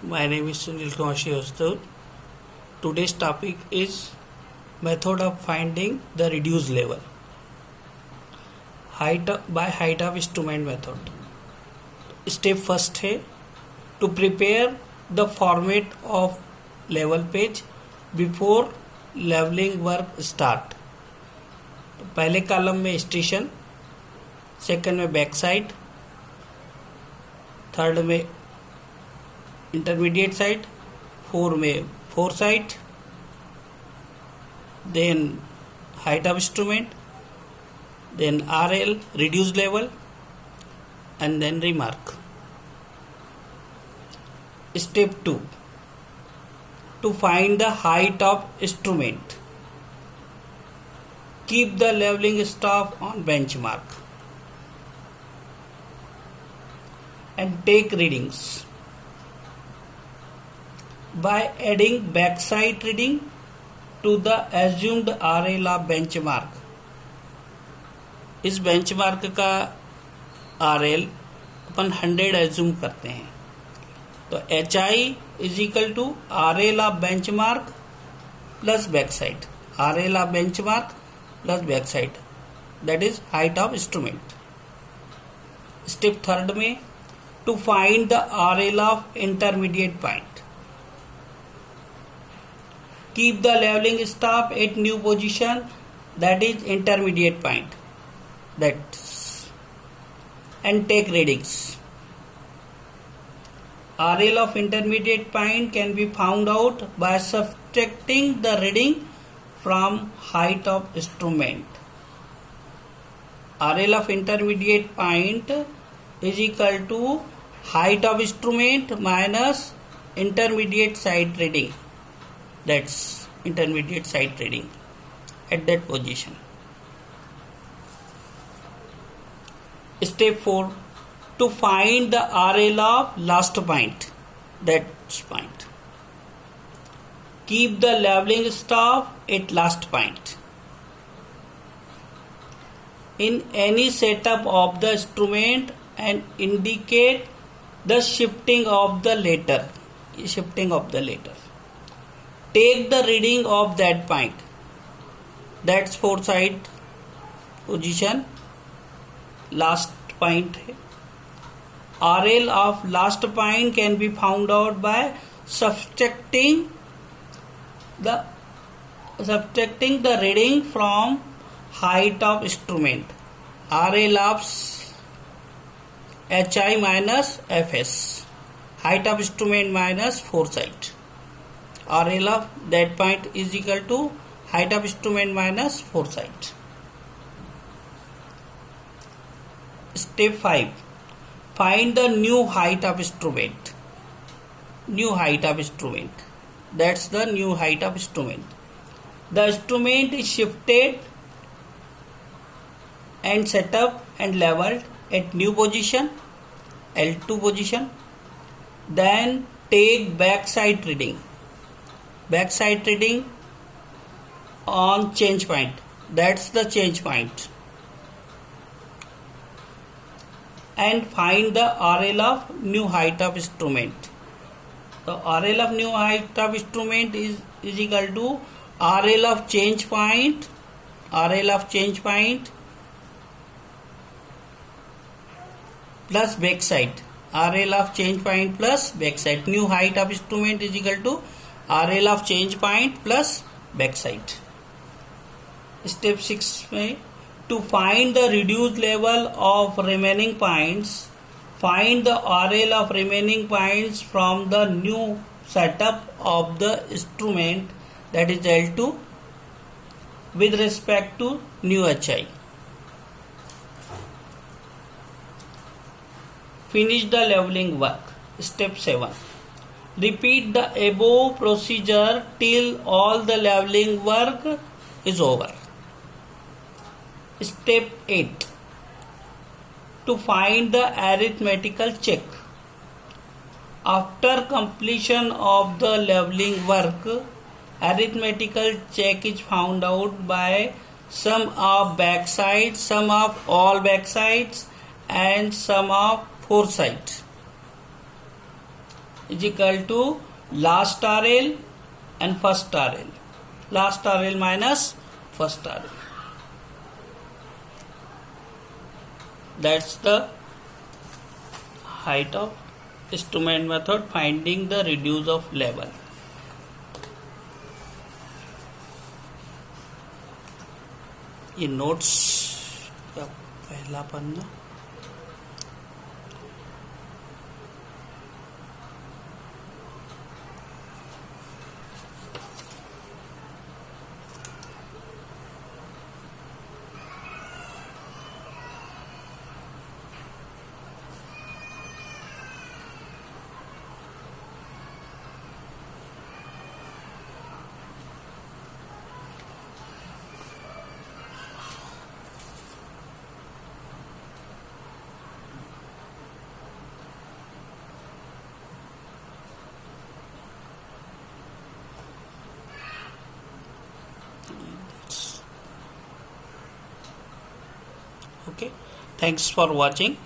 My name is Sunil Kumar Srivastava. Today's topic is method of finding the reduced level by height of instrument method. Step first है to prepare the format of level page before leveling work start. तो पहले column में station, second में back sight, third में intermediate sight, four में fore sight, then height of instrument, then RL reduced level, and then remark. Step 2 to find the height of instrument. Keep the leveling staff on benchmark and take readings by adding backside reading to the assumed RL of benchmark. इस benchmark का RL अपन 100 assume करते हैं, तो HI is equal to RL of benchmark plus backside, RL of benchmark plus backside, that is height of instrument. Step third में to find the RL of intermediate point. Keep the levelling staff at new position, that is intermediate point, and take readings. RL of intermediate point can be found out by subtracting the reading from height of instrument. RL of intermediate point is equal to height of instrument minus intermediate side reading, that's intermediate side reading at that position. Step 4 to find the RL of last point, that's point. Keep the leveling staff at last point. In any setup of the instrument and indicate the shifting of the letter. Take the reading of that point. That's four side position. Last point है. RL of last point can be found out by subtracting the reading from height of instrument. RL of HI minus FS, height of instrument minus fore sight. RL of that point is equal to height of instrument minus fore sight. Step 5 find the new height of instrument. That's the new height of instrument. The instrument is shifted and set up and leveled at new position, L2 position. Then take backside reading on change point, that's the change point, and find the RL of new height of instrument. So RL of new height of instrument is equal to RL of change point plus backside, RL of change point plus backside. New height of instrument is equal to RL of change point plus backside. Step 6 में to find the reduced level of remaining points, find the RL of remaining points from the new setup of the instrument, that is L2, with respect to new HI. Finish the leveling work. Step 7. Repeat the above procedure till all the leveling work is over. Step 8 to find the arithmetical check. After completion of the leveling work, arithmetical check is found out by sum of backsides, sum of all backsides, and sum of four sides. is equal to last RL and first RL. Last RL minus first RL. That's the height of instrument method, finding the reduce of level. ये notes का पहला पन्ना, okay. Thanks for watching.